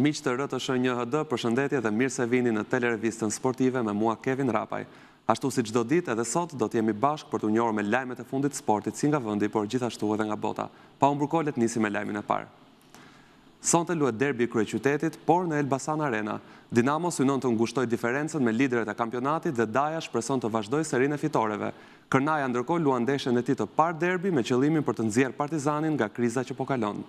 Miq të RTSH1HD, përshëndetje dhe mirë se vini në telerevistën sportive me mua Kevin Rapaj. Ashtu si çdo ditë edhe sot do të jemi bashkë për të njohur me lajmet e fundit të sportit si nga vendi, por gjithashtu edhe nga bota. Pa humbur kohë, le të nisim me lajmin e parë. Sonte luhet derbi i kryeqytetit, por në Elbasan Arena. Dinamo synon të ngushtoj diferencën me liderët e kampionatit dhe Daja shpreson të vazhdoj serinë e fitoreve. Kërnaja ndërkohë luan ndeshjen e tij të parë derbi me qëllimin për të nxjerrë Partizanin nga kriza që po kalon.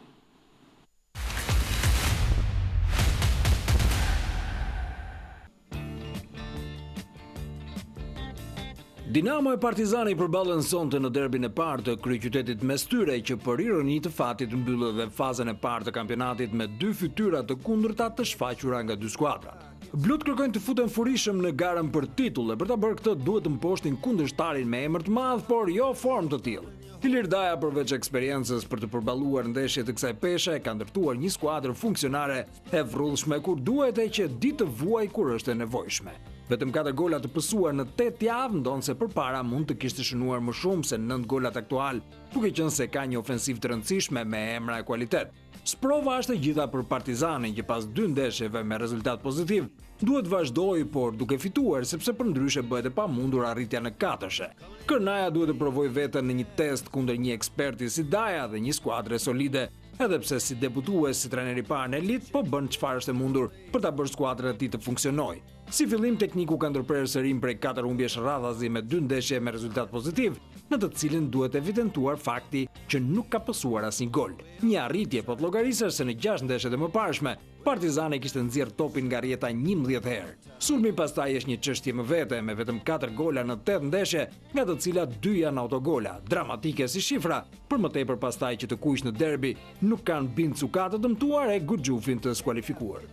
Dinamo e Partizani përballen sonte në derbin e parë të kryeqytetit mes tyre që për ironi të fatit mbyllë dhe fazën e parë të kampionatit me 2 fytyra të kundërta të shfaqura nga 2 skuadra. Blut kërkojnë të futen furishëm në garën për titull dhe për ta bërë këtë duhet të mposhtin kundërshtarin me emër të madh, por jo formë të tillë. Ilir Daja përveç eksperiencës për të përballuar ndeshje të kësaj peshe ka ndërtuar një skuadër funksionare e vrrullshme kur duhet e që ditë të vuaj kur është e nevojshme. Vetëm 4 gola të pësuar në 8 javë ndonë se përpara mund të kishte shënuar më shumë se 9 golat aktual, duke qenë se ka një ofensiv të rëndësishme me emra e kualitet. Sprova është e gjitha për Partizanin që pas 2 ndeshjeve me rezultat pozitiv, duhet vazhdoj, por duke fituar sepse përndryshe bëhet e pamundur arritja në 4-she. Kërnaja duhet të provojë veten në një test kundër një eksperti si Daja dhe një skuadre solide, edhe pse si debutues si trajner i parë në elit, po bën çfarë është e mundur për ta bërë skuadrën e tij të funksionojë. Si fillim tekniku ka ndërprerë serim prej 4 humbjesh radhazi me 2 ndeshje me rezultat pozitiv, në të cilin duhet evidentuar fakti që nuk ka pësuar asnjë gol. Një arritje po të llogarisësh se në 6 ndeshjet e mëparshme, Partizani kishte nxjerr topin nga rjeta 11 herë. Sulmi pastaj është një çështje më vete me vetëm 4 gola në 8 ndeshje, nga të cilat 2 janë autogola, dramatike si shifra, për më tepër pastaj që të kuq në derbi nuk kanë Bincuka të dëmtuar e Guxhufin të skualifikuar.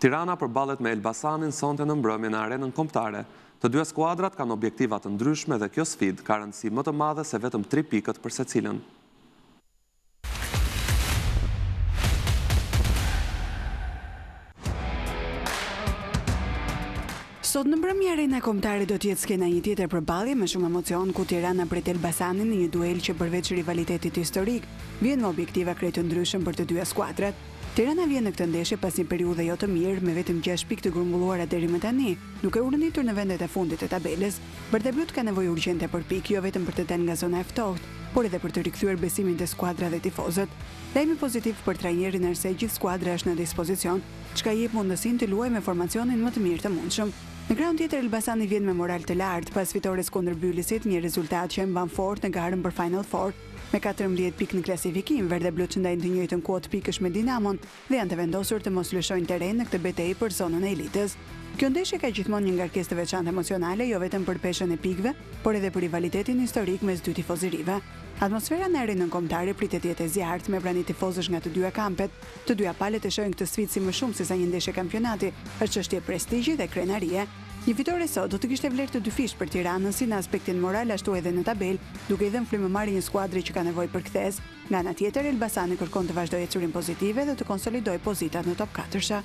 Tirana përballet me Elbasanin sonte në mbrëmje në arenën kombëtare. Të dy skuadrat kanë objektiva të ndryshme dhe kjo sfidë ka rëndësi më të madhe se vetëm 3 pikët për secilën. Sot në mbrëmje arena kombëtare do të jetë skena një tjetër përballje me shumë emocion ku Tirana pret Elbasanin në një duel që përveç rivalitetit historik, vjen me objektiva krejt të ndryshëm për të dyja skuadrat. Tirana vjen në këtë ndeshje pas një periudhe jo të mirë me vetëm 6 pikë të grumbulluara deri më tani, duke u renditur në vendet e fundit të tabelës. Bardablut ka nevojë urgjente për pikë, jo vetëm për të dalë nga zona e ftohtë, por edhe për të rikthyer besimin te skuadra dhe tifozët. Lajmi pozitiv për trajnerin është se gjithë skuadra është në dispozicion, çka i jep mundësinë të luajë me formacionin më të mirë të mundshëm. Në krahun tjetër Elbasani vjen me moral të lartë pas fitores kundër Bylisit, një rezultat që e mban fort në garën për Final Four. Me 14 pikë në klasifikim, verdeblut ndajnë të njëjtën kuotë pikësh me Dinamon dhe janë të vendosur të mos lëshojnë terren në këtë betejë për zonën e elitës. Kjo ndeshje ka gjithmonë një ngarkesë të veçantë emocionale, jo vetëm për peshën e pikëve, por edhe për rivalitetin historik mes dy tifozërive. Atmosfera në arenën kombëtare pritet të jetë e zjarrt me brani tifozësh nga të dyja kampet. Të dyja palët e shohin këtë sfidë si më shumë se sa një ndeshje kampionati, është çështje prestigjit dhe krenarie. Një fitore sot do të kishte vlerë të dyfish për Tiranën si në aspektin moral ashtu edhe në tabel, duke i dhënë frymëmarrje një skuadri që ka nevojë për kthesë. Nga ana tjetër, Elbasani kërkon të vazhdojë ecurin pozitive dhe të konsolidojë pozitat në top 4-sha.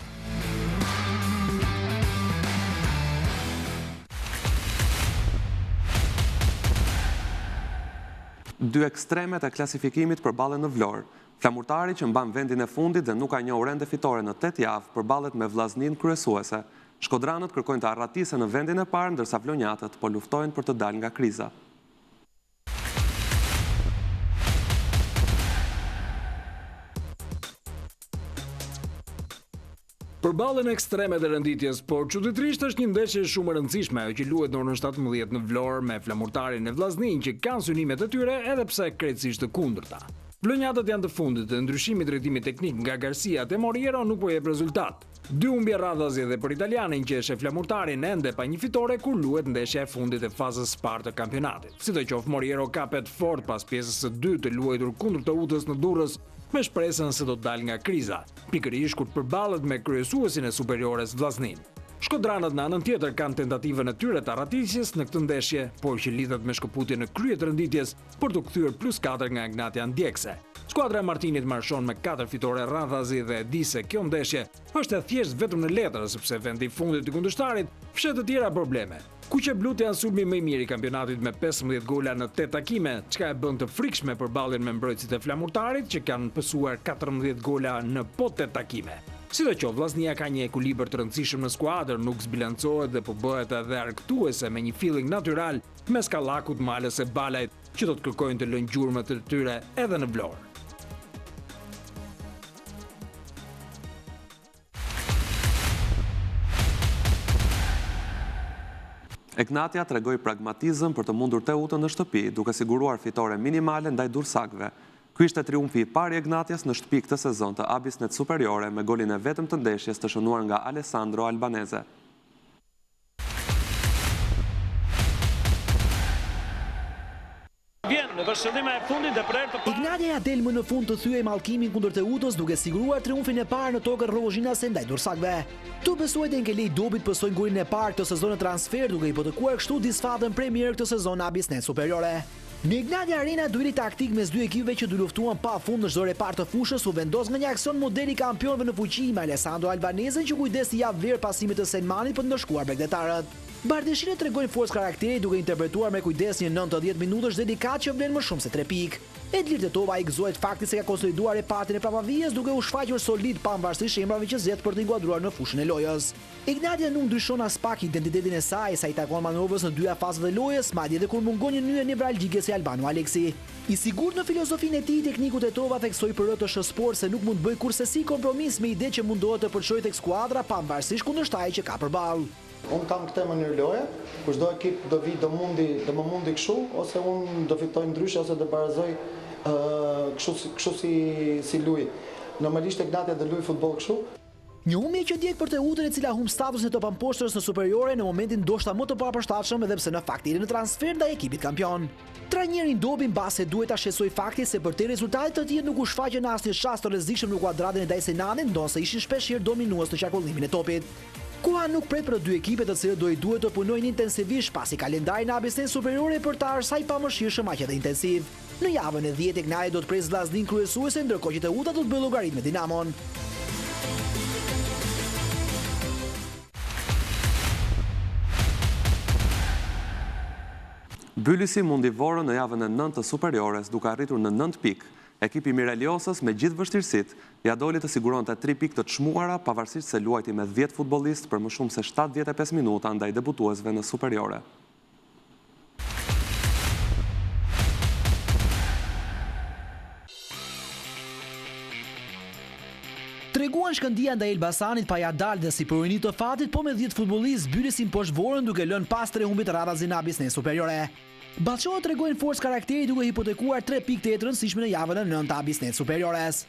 Dy ekstremet e klasifikimit përballen në Vlorë. Flamurtari që mban vendin e fundit dhe nuk ka njohur ende fitore në 8 javë përballet me Vllaznin kryesuese. Shkodranët kërkojnë të arratisen në vendin e parë, ndërsa vlonjatët po luftojnë për të dalë nga kriza. Përballen ekstremet e renditjes, por çuditërisht është një ndeshje shumë e rëndësishme ajo që luhet në orën 17 në Vlorë me Flamurtarin e Vllaznin që kanë synimet e tyre edhe pse krejtësisht të kundërta. Vlonjatët janë të fundit dhe ndryshimi i drejtimit teknik nga Garcia te Moriero nuk po jep rezultat. 2 humbje radhazi dhe për italianin që është Flamurtarin ende pa një fitore kur luhet ndeshja e fundit e fazës së parë të kampionatit. Sidoqoftë Moriero kapet fort pas pjesës së dytë të luajtur kundër të Utës në Durrës me shpresën se do të dalë nga kriza, pikërisht kur përballet me kryesuesin e superiores Vllaznin. Shkodranët në anën tjetër kanë tentativën e tyre të arratisjes në këtë ndeshje, por që lidhet me shkëputje në krye të renditjes për të kthyer +4 nga Ignatia Ndjekse. Skuadra e Martinit marshon me 4 fitore radhazi dhe e di se kjo ndeshje është e thjesht vetëm në letër, sepse vendi i fundit i kundërshtarit fshet të tjera probleme. Kuqe blut janë sulmi më i mirë i kampionatit me 15 gola në 8 takime, çka e bën të frikshme përballjen me mbrojtësit e flamurtarit që kanë pësuar 14 gola në po 8 takime. Sidoqoftë, Vllaznia ka një ekuilibër të rëndësishëm në skuadër, nuk zbilancohet dhe po bëhet edhe argëtuese me një feeling natyral mes Kallakut, Malës e Balajt, që do të kërkojnë të lënë gjurmët të tyre edhe në Vlorë. Ignatia tregoi pragmatizëm për të mundur Teutën në shtëpi, duke siguruar fitore minimale ndaj Dursakëve. Ky ishte triumfi i parë i Ignatias në shtëpi këtë sezon të Abisnet Superiore me golin e vetëm të ndeshjes të shënuar nga Alessandro Albanese. Ignatia ja del më në fund të thyej mallkimin kundër Teutës duke siguruar triumfin e parë në tokën Rrogozhinase ndaj Dursakëve. Tu besuajt e Nkelej Dobit pësojnë golin e parë këtë sezon në transfer duke hipotekuar kështu disfatën premier këtë sezon në Abisnet Superiore. Në Ignatia Arena dueli taktik mes dy ekipeve që do luftuan pafund në çdo repartë të fushës u vendos nga një aksion modeli kampionëve në fuqi me Alessandro Albanese që kujdes të japë vlerë pasimit të Selmanit për të ndëshkuar bregdetarët. Bardeshinët tregojnë forcë karakteri duke interpretuar me kujdes një 90 minutësh dedikat që vlen më shumë se 3 pikë. Edlir Tetova i gëzohet faktit se ka konsoliduar repartin e Papavijes duke u shfaqur solid pavarësisht emrave që zgjedh për të inkuadruar në fushën e lojës. Ignatia nuk ndryshon as pak identitetin e saj sa i takon manovës në dyja fazat e lojës, madje edhe kur mungon një nyje nevralgjike si Albano Aleksi. I sigurt në filozofinë e tij, tekniku Tetova theksoi për RTSH Sport se nuk mund bëj kurrësi kompromis me ide që mundohet të përçojë tek skuadra pavarësisht kundërshtarit që ka përballë. Unë kam këtë mënyrë loje, kur çdo ekip do vi do më mundi kështu, ose unë do fitoj ndryshe ose do barazoj kështu si luj. Normalisht Ignatia do luaj futboll kështu. Një humbje që djeg për Teutën e cila humb statusin e topamposhtrës në superiore në momentin ndoshta më të papërshtatshëm edhe pse në fakt ide në transfer ndaj ekipit kampion. Trajneri Dobi mbase duhet ta shqetësoj faktin se për të rezultatet të tillë nuk u shfaqën asnjë shans të rrezikshëm në kuadratën e Dajsenanit, ndonse ishin shpeshherë dominues në qarkullimin e topit. Koha nuk pret për dy ekipet të cilët do i duhet të punojnë intensivisht pasi kalendari në Abisnet Superiore për të arë saj pamëshirshëm aq edhe intensiv. Në javën e 10 Ignatia do të presë Vllaznin kryesuese, ndërkohë që Teuta do të bëjë llogarit me Dinamon. Bylisi mundi Vorën në javën e 9 të Superiores duke arritur në 9 pikë. Ekipi Mireliosës me gjithë vështirësitë ja doli të siguronte 3 pikë të çmuara pavarësisht se luajti me 10 futbollistë për më shumë se 75 minuta ndaj debutuesve në Superiore. Treguan shkëndia ndaj Elbasanit pa ja dalë dhe si përojni të fatit, po me 10 futbollistë Bylisin poshtë Vorën duke lënë pas 3 humbje të radhazi në Abisnet Superiore. Ballçohet tregojnë forcë karakteri duke hipotekuar 3 pikë të rëndësishme në javën e 9 të Abisnet Superiores.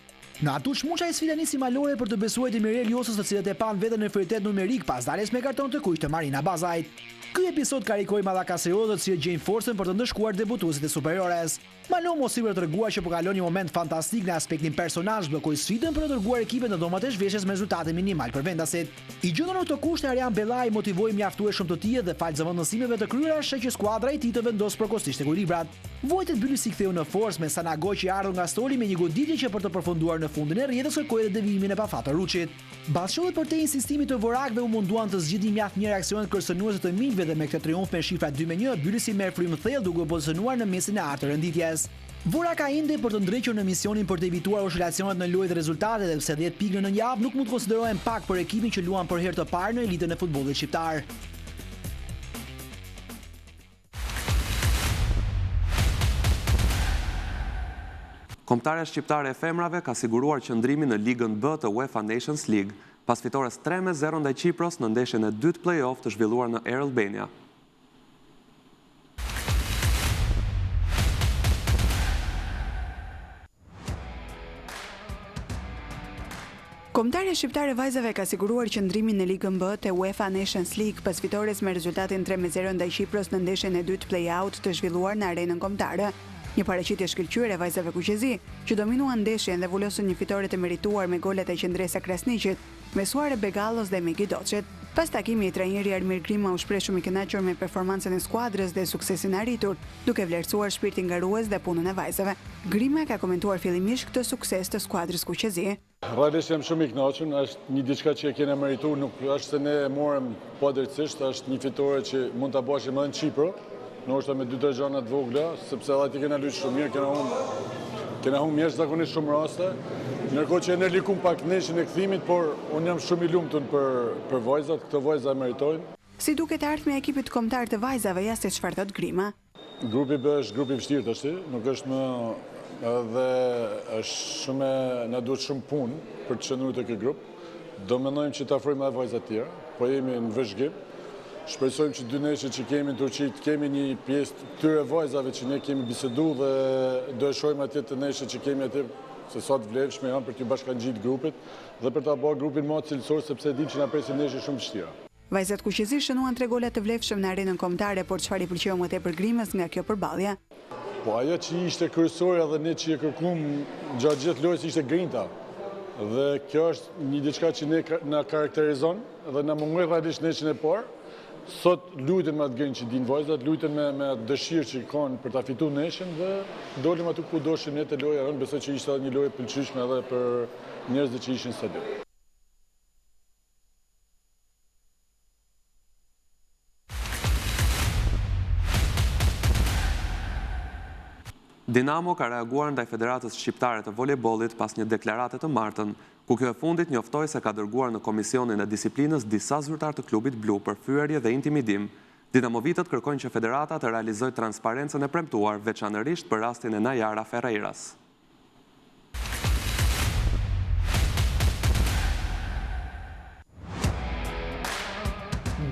Në atu çmuçaj sfida nisi malore për të besuar të Mireliosës, të cilët e pan veten në inferioritet numerik pas daljes me karton të kuq të Marina Bazajt. Ky episod karikoi Mallakaserodët që gjejnë forcën për të ndëshkuar debutuesit e Superiores. Malomo sipër treguar që po kalon një moment fantastik në aspektin personazh, bllokoi sfidën për të dërguar ekipin në dhomat e zhveshjes me rezultate minimal për vendasit. I gjunë në këto kushte Arjan Bellaj motivoi mjaftueshëm të tij dhe fal zëvendësimeve të kryera sheh që skuadra e tij të vendos përkohësisht ekuilibrat. Vojtet Bylisi ktheu në forcë me Sanagoj që ardhur nga Stoli me një goditje që për të përfunduar në fundin e rrjedhës kërkoi edhe devijimin e pafatë Ruçit. Ballçohet për te insistimit të vorakëve u munduan të zgjidhin mjaft mirë reaksionet kërcënuese të miqve dhe me këtë triumf me shifra 2-1 Bylisi merr frymë thellë duke pozicionuar në mesin e artë të renditjes. Vorak ka ende për të ndrequr në misionin për të evituar oscilacionet në lojë dhe rezultate dhe pse 10 pikë në javë nuk mund të konsiderohen pak për ekipin që luan për herë të parë në elitën e futbollit shqiptar. Kombëtarja shqiptare e femrave ka siguruar qëndrimin në Ligën B të UEFA Nations League, pas fitores 3-0 ndaj Qipros në ndeshjen e dytë play-off të zhvilluar në Air Albania. Kombëtarja shqiptare e vajzave ka siguruar qëndrimin në Ligën B të UEFA Nations League pas fitores me rezultatin 3-0 ndaj Qipros në ndeshjen e dytë play-out të zhvilluar në arenën kombëtare. Një paraqitje shkëlqyer e vajzave kuqezi, që dominuan ndeshjen dhe vulosën një fitore të merituar me golet e qendresa Krasniqit, me Suare Begallos dhe Megi Doçet. Pas takimit, trajneri Armir Grima u shpreh shumë i kënaqur me performancën e skuadrës dhe suksesin arritur, duke vlerësuar shpirtin garues dhe punën e vajzave. Grima ka komentuar fillimisht këtë sukses të skuadrës kuqezi. Realisht jam shumë i kënaqur, është një diçka që e kena merituar, nuk është se ne e morëm pa drejtësisht, është një fitore që mund ta bashim edhe në Çipër, ndoshta me 2-3 gjana të vogla, sepse edhe aty kena luajtur shumë mirë, kena humbur jashtëzakonisht shumë raste. Ndërkohë që ne likum pak neshin e kthimit, por unë jam shumë i lumtur për vajzat, këto vajza e meritojnë. Si duket ardhmja e ekipit kombëtar të vajzave, ja se çfarë thot Grima. Grupi B është grupi i vështirë tash, nuk është më edhe është shumë na duhet shumë punë për të qenuar te ky grup. Do mendojmë që të afrojmë edhe vajza të tjera, po jemi në vëzhgim. Shpresojmë që 2 neshe që kemi në Turqi të kemi një pjesë të këtyre vajzave që ne kemi biseduar dhe do e shohim atje të neshe që kemi atje se sa të vlefshme janë për t'ju bashkangjitur grupit dhe për ta bërë grupin më të cilësor sepse dim që na presin neshe shumë vështira. Vajzat kuqezi shënuan 3 gola të vlefshëm në arenën kombëtare, por çfarë i pëlqeu më tepër Grimës nga kjo përballje? Po ajo që ishte kryesorja dhe ne që e kërkuam gjatë gjithë lojës ishte grinta. Dhe kjo është një diçka që ne na karakterizon dhe na mungoi realisht neshin e parë. Sot luajten me atë grinjë që din vajzat, luajten me atë dëshirë që kanë për ta fituar neshin dhe dolim aty ku doshim ne të loja, besoj që ishte një lojë e pëlqyeshme edhe për njerëzit që ishin në stadium. Dinamo ka reaguar ndaj Federatës Shqiptare të Volejbollit pas një deklarate të martën, ku kjo e fundit njoftoi se ka dërguar në Komisionin e Disiplinës disa zyrtar të klubit blu për fyerje dhe intimidim. Dinamovitët kërkojnë që federata të realizojë transparencën e premtuar, veçanërisht për rastin e Nayara Ferreiras.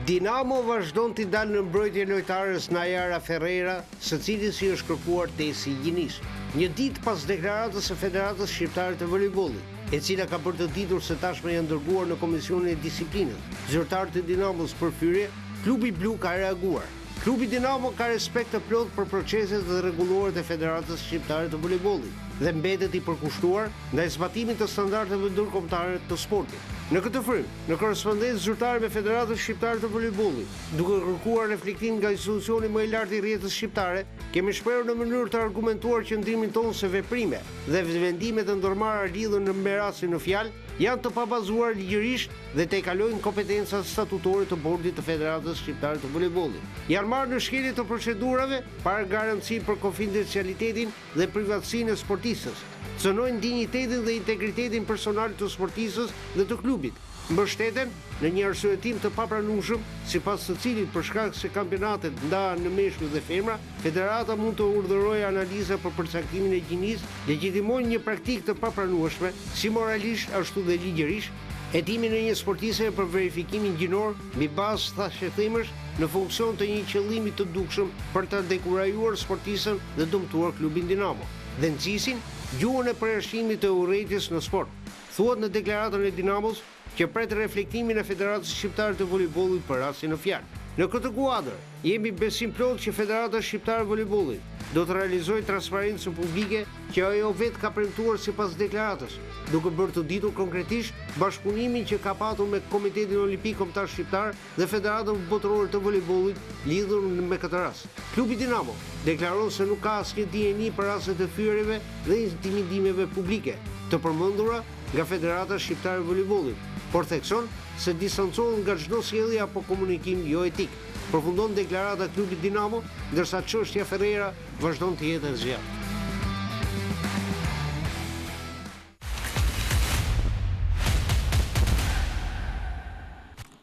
Dinamo vazhdon t'i dalë në mbrojtje lojtarës Nayara Ferreira, së cili si është kërkuar tesi gjinisë. Një ditë pas deklaratës së Federatës Shqiptare të Volejbollit, e cila ka bërë të ditur se tashmë janë dërguar në Komisionin e Disiplinës zyrtarë të Dinamos për fyrje, klubi blu ka reaguar. Klubi Dinamo ka respekt të plot për proceset dhe rregulluarat e Federatës Shqiptare të Volejbollit dhe mbetet i përkushtuar ndaj zbatimit të standardeve ndërkombëtare të sportit. Në këtë frym, në korrespondencë zyrtare me Federatën Shqiptare të Volejbollit, duke kërkuar reflektim nga institucioni më i lartë i rrjetës shqiptare, kemi shprehur në mënyrë të argumentuar qëndrimin tonë se veprime dhe vendimet e ndërmarra lidhur në mberasin në fjalë janë të pabazuar ligjërisht dhe të kalojnë kompetencat statutore të Bordit të Federatës Shqiptare të Volejbollit. Janë marrë në shkelje të procedurave para garanci për konfidencialitetin dhe privatësinë e sportistës, cënojnë dinjitetin dhe integritetin personal të sportistës dhe të klubit, mbështeten në një arsyetim të papranueshëm, sipas të cilit për shkak se kampionatet ndahen në meshkuj dhe femra, federata mund të urdhërojë analiza për përcaktimin e gjinisë, legjitimojnë një praktikë të papranueshme, si moralisht ashtu dhe ligjërisht, hetimin e një sportiste për verifikimin gjinor mbi bazë thashëthimësh në funksion të një qëllimi të dukshëm për të dekurajuar sportistën dhe dëmtuar klubin Dinamo, dhe nxisin gjuhën e përjashtimit të urrejtjes në sport. Thuhet në deklaratën e Dinamos që pret reflektimin e Federatës Shqiptare të Volejbollit për rastin në fjalë. Në këtë kuadër, jemi besim plot që Federata Shqiptare e Volejbollit do të realizojë transparencën publike që ajo vetë ka premtuar sipas deklaratës, duke bërë të ditur konkretisht bashkëpunimin që ka patur me Komitetin Olimpik Kombëtar Shqiptar dhe Federatën Botërore të Volejbollit lidhur me këtë rast. Klubi Dinamo deklaron se nuk ka asnjë dijeni për rastet e fyerjeve dhe intimidimeve publike të përmendura nga Federata Shqiptare e Volejbollit, por thekson se distancohen nga çdo sjellje apo komunikim jo etik. Përfundon deklarata klubit Dinamo, ndërsa çështja Ferreira vazhdon të jetë e zgjatë.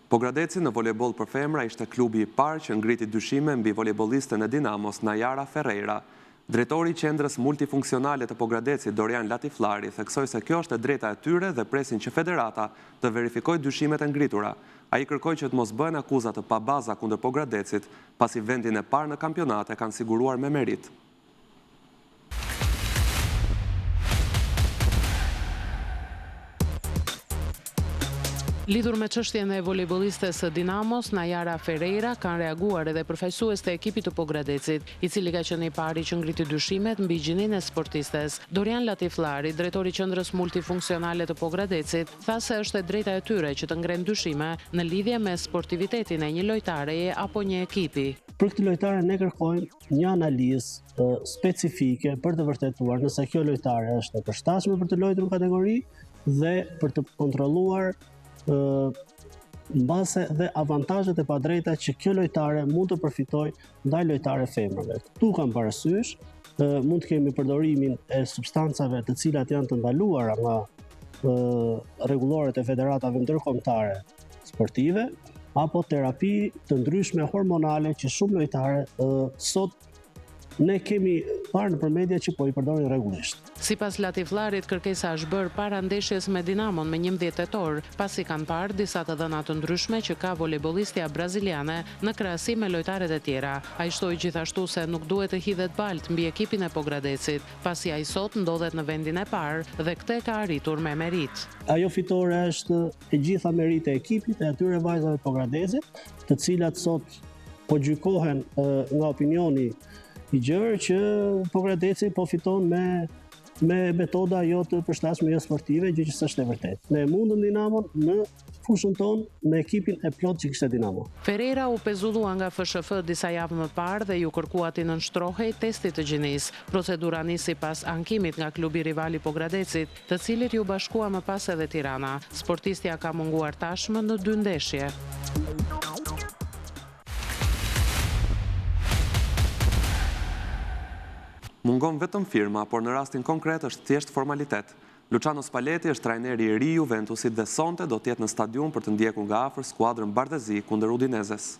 Pogradeci në volejboll për femra ishte klubi i parë që ngriti dyshime mbi volejbollisten e Dinamos Nayara Ferreira. Drejtori i qendrës multifunksionale të Pogradecit, Dorian Latifllari, theksoi se kjo është e drejta e tyre dhe presin që federata të verifikojë dyshimet e ngritura. Ai kërkoi që të mos bëhen akuza të pabaza kundër Pogradecit, pasi vendin e parë në kampionat e kanë siguruar me merit. Lidhur me çështjen e volejbollistes së Dinamos, Najara Ferreira, kanë reaguar edhe përfaqësues të ekipit të Pogradecit, i cili ka qenë i pari që ngriti dyshimet mbi gjininë e sportistes. Dorian Latifllari, drejtori i qendrës multifunksionale të Pogradecit, tha se është e drejta e tyre që të ngrenë dyshime në lidhje me sportivitetin e një lojtareje apo një ekipi. Për këtë lojtare ne kërkojmë një analizë specifike për të vërtetuar nëse kjo lojtare është e përshtatshme për të luajtur në kategori dhe për të kontrolluar në base dhe avantazhet e padrejta që kjo lojtare mund të përfitojë ndaj lojtare femrave. Këtu kam parasysh mund të kemi përdorimin e substancave të cilat janë të ndaluara nga rregulloret e federatave ndërkombëtare sportive apo terapi të ndryshme hormonale që shumë lojtare sot ne kemi parë nëpër media që po i përdorin rregullisht. Sipas Latifllarit, kërkesa është bërë para ndeshjes me Dinamon me 11 tetor, pasi kanë parë disa të dhëna të ndryshme që ka volejbollistja braziliane në krahasim me lojtarët e tjera. Ai shtoi gjithashtu se nuk duhet të hidhet balt mbi ekipin e Pogradecit, pasi ai sot ndodhet në vendin e parë dhe këtë ka arritur me merit. Ajo fitore është e gjitha merite e ekipit e atyre vajzave të Pogradecit, të cilat sot po gjykohen nga opinioni i gjerë që Pogradeci po fiton me metoda jo të përshtatshme jo sportive, gjë që s'është e vërtetë. Ne mundëm Dinamon në fushën tonë me ekipin e plot që kishte Dinamo. Ferreira u pezullua nga FSHF disa javë më parë dhe ju kërkua t'i nënshtrohej testit të gjinisë. Procedura nisi pas ankimit nga klubi rivali Pogradecit, të cilit ju bashkua më pas edhe Tirana. Sportistja ka munguar tashmë në 2 ndeshje. Mungon vetëm firma, por në rastin konkret është thjesht formalitet. Luciano Spalletti është trajneri i ri i Juventusit dhe sonte do të jetë në stadium për të ndjekur nga afër skuadrën Bardezi kundër Udinezes.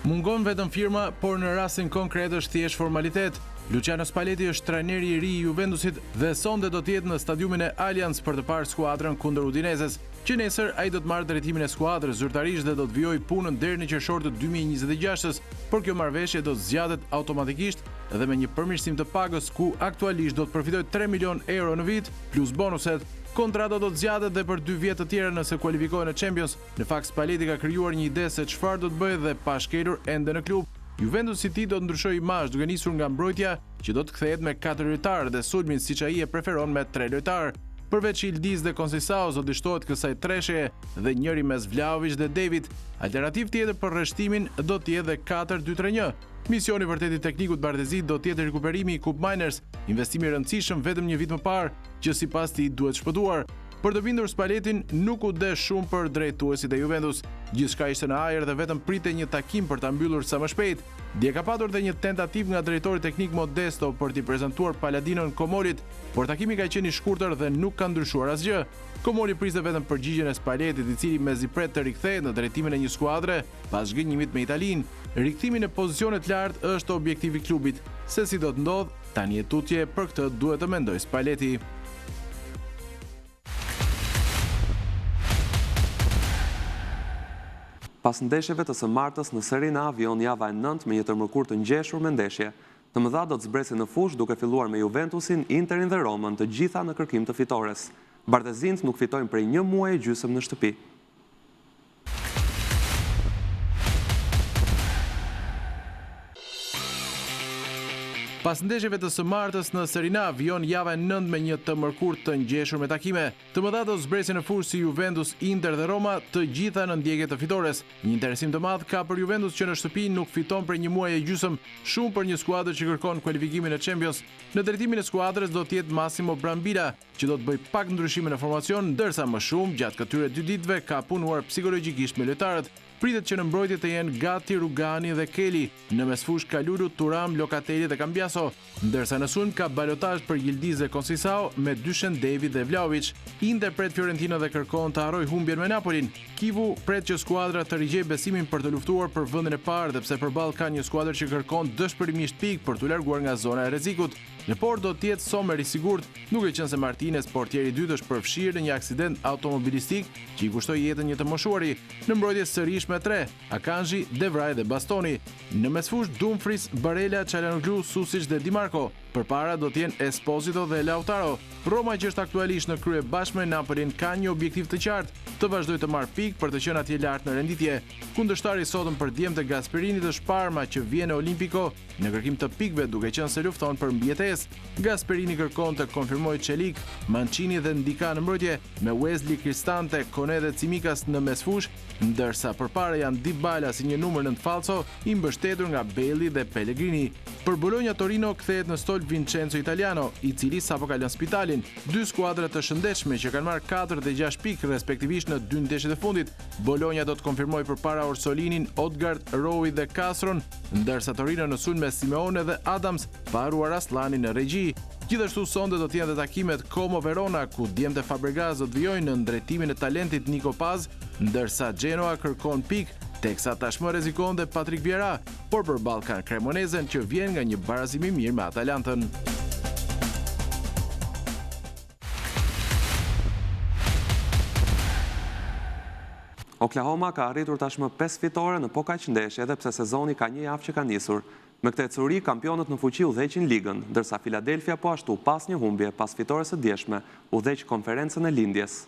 Mungon vetëm firma, por në rastin konkret është thjesht formalitet. Luciano Spalletti është trajneri i ri i Juventusit dhe sonte do të jetë në stadiumin e Allianz për të parë skuadrën kundër Udinezes, që nesër ai do të marrë drejtimin e skuadrës zyrtarisht dhe do të vijojë punën deri në qershor të 2026-s, por kjo marrëveshje do të zgjatet automatikisht dhe me një përmirësim të pagës ku aktualisht do të përfitojë 3 milion euro në vit plus bonuset. Kontrata do të zgjatet dhe për 2 vjet të tjera nëse kualifikohen në Champions. Në fakt Spalletti ka krijuar një ide se çfarë do të bëjë dhe pa shkelur ende në klub. Juventus City do të ndryshojë imazh duke nisur nga mbrojtja që do të kthehet me 4 lojtarë dhe sulmin siç ai e preferon me 3 lojtarë. Përveç Ildiz dhe Conceição do të shtohet kësaj tresheje dhe njëri mes Vlahovic dhe David. Alternativë tjetër për rreshtimin do të jetë 4-2-3-1. Misioni vërtet i teknikut Bardezit do të jetë rikuperimi i Cup Miners, investimi i rëndësishëm vetëm një vit më parë, që sipas tij duhet shpëtuar. Për të bindur Spallettin nuk u desh shumë për drejtuesit e Juventus. Gjithçka ishte në ajër dhe vetëm pritej një takim për ta mbyllur sa më shpejt. Dje ka patur dhe një tentativë nga drejtori teknik Modesto për t'i prezantuar Paladinon Komolit, por takimi ka qenë i shkurtër dhe nuk ka ndryshuar asgjë. Komoli priste vetëm përgjigjen e Spallettit, i cili mezi pret të rikthehet në drejtimin e një skuadre pas zhgënjimit me Italinë. Rikthimi në pozicione të lartë është objektivi i klubit. Se si do të ndodh, tani e tutje, për këtë duhet të mendoj Spalletti. Pas ndeshjeve të së martës në Serie A vion java e 9 me një tërmërkur të ngjeshur me ndeshje. Të mëdha do të zbresin në fushë duke filluar me Juventusin, Interin dhe Romën, të gjitha në kërkim të fitores. Bardezint nuk fitojnë prej 1 muaj e gjysmë në shtëpi. Pas ndeshjeve të së martës në Serie A vion java e 9 me një të mërkur të ngjeshur me takime. Të mëdha do zbresin në fushë si Juventus, Inter dhe Roma, të gjitha në ndjekje të fitores. Një interesim të madh ka për Juventus që në shtëpi nuk fiton për 1 muaj e gjysmë, shumë për një skuadër që kërkon kualifikimin në Champions. Në drejtimin e skuadrës do të jetë Massimo Brambilla, që do të bëj pak ndryshime në formacion, ndërsa më shumë gjatë këtyre 2 ditëve ka punuar psikologjikisht me lojtarët. Pritet që në mbrojtje të jenë Gatti, Rugani dhe Kelly, në mesfush Kalulu, Turam, Locatelli dhe Cambiaso, ndërsa në sulm ka balotazh për Yildiz dhe Conceição me dyshen David dhe Vlahovic. Inter pret Fiorentina dhe kërkon të harrojë humbjen me Napolin. Kivu pret që skuadra të rigjej besimin për të luftuar për vendin e parë dhe pse përballë ka një skuadër që kërkon dëshpërimisht pikë për t'u larguar nga zona e rrezikut. Në port do të jetë Sommer i sigurt, duke qenë se Martinez, portieri i dytë, është përfshirë në një aksident automobilistik që i kushtoi jetën një të moshuari. Në mbrojtje sërish me 3, Akanji, De Vrij dhe Bastoni. Në mesfush Dumfries, Barella, Çalhanoğlu, Susic dhe Di Marco. Përpara do t'jenë Esposito dhe Lautaro. Roma, që është aktualisht në krye bashkë me Napolin, ka një objektiv të qartë, të vazhdoj të marrë pikë për të qenë atje lart në renditje. Kundërshtari sotëm për djem të Gasperini të Parma që vjen në Olimpico në kërkim të pikëve duke qenë se lufton për mbjetesë. Gasperini kërkon të konfirmojë Çelik, Mancini dhe Ndika në mbrojtje, me Wesley, Cristante, Kone dhe Tsimikas në mesfush, ndërsa përpara janë Dybala si një numër 9 falso, i mbështetur nga Bailey dhe Pellegrini. Për Bologna Torino kthehet në stol Vincenzo Italiano, i cili sapo ka lënë spitalin. Dy skuadra të shëndetshme që kanë marrë 4 dhe 6 pikë respektivisht në 2 ndeshjet e fundit. Bologna do të konfirmojë përpara Orsolinin, Odgaard, Rowi dhe Castron, ndërsa Torino në sulm me Simeone dhe Adams, pa haruar Aslani në regji. Gjithashtu sonde do t'jenë dhe takimet Como Verona, ku djemtë Fabregas do të vijojnë në ndretimin e talentit Nico Paz, ndërsa Genoa kërkon pikë, teksa tashmë rrezikon dhe Patrick Vieira, por përballë kanë Cremonezen që vjen nga një barazim i mirë me Atalantën. Oklahoma ka arritur tashmë 5 fitore në po kaq ndeshje, edhe pse sezoni ka një javë që ka nisur. Me këtë ecuri, kampionët në fuqi udhëheqin ligën, ndërsa Philadelphia po ashtu pas një humbje pas fitores së djeshme, udhëheq konferencën e lindjes.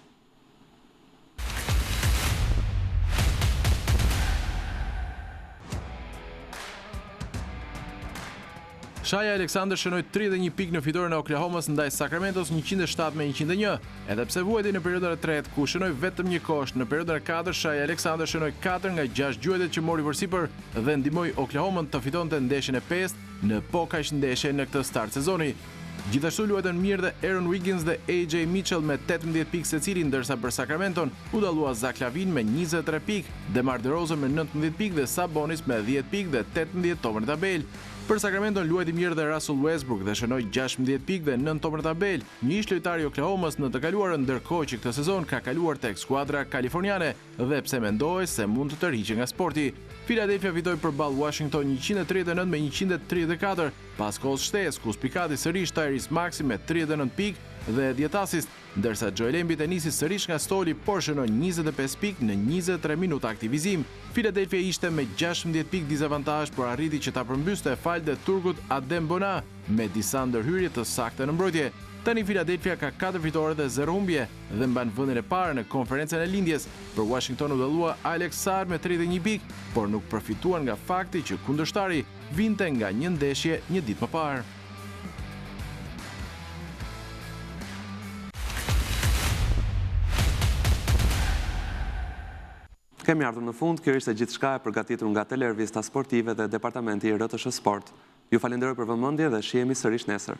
Shai Alexander shënoi 31 pikë në fitoren e Oklahomës ndaj Sacramentos 107-101, edhe pse vuajti në periudhën e tretë ku shënoi vetëm një kosht. Në periudhën e katërt Shai Alexander shënoi 4 nga 6 gjuetet që mori përsipër dhe ndihmoi Oklahomën të fitonte ndeshjen e 5 në po kaq ndeshje në këtë start sezoni. Gjithashtu luajtën mirë dhe Aaron Wiggins dhe AJ Mitchell me 18 pikë secili, ndërsa për Sacramenton u dallua Zach LaVine me 23 pikë, DeMar DeRozan me 19 pikë dhe Sabonis me 10 pikë dhe 18 topa në tabelë. Për Sacramento luajti mirë dhe Russell Westbrook dhe shënoi 16 pikë dhe 9 topa në tabelë, një ish lojtar i Oklahomës në të kaluarën, ndërkohë që këtë sezon ka kaluar tek skuadra kaliforniane dhe pse mendohej se mund të tërhiqej nga sporti. Philadelphia fitoi përballë Washington 139-134 pas kohës shtesë, ku spikati sërish Tyrese Maxey me 39 pikë dhe 10 asist, ndërsa Joel Embiid nisi sërish nga stoli por shënoi 25 pikë në 23 minuta aktivizim. Philadelphia ishte me 16 pikë dizavantazh, por arriti që ta përmbyste falë turkut Adem Bona me disa ndërhyrje të sakta në mbrojtje. Tani Philadelphia ka 4 fitore dhe 0 humbje dhe mban vendin e parë në konferencën e lindjes. Për Washington u dallua Alex Sarr me 31 pikë, por nuk përfituan nga fakti që kundërshtari vinte nga një ndeshje një ditë më parë. Kemi ardhur në fund, kjo ishte gjithçka e përgatitur nga Telervista Sportive dhe Departamenti i RTS Sport. Ju falenderoj për vëmendje dhe shihemi sërish nesër.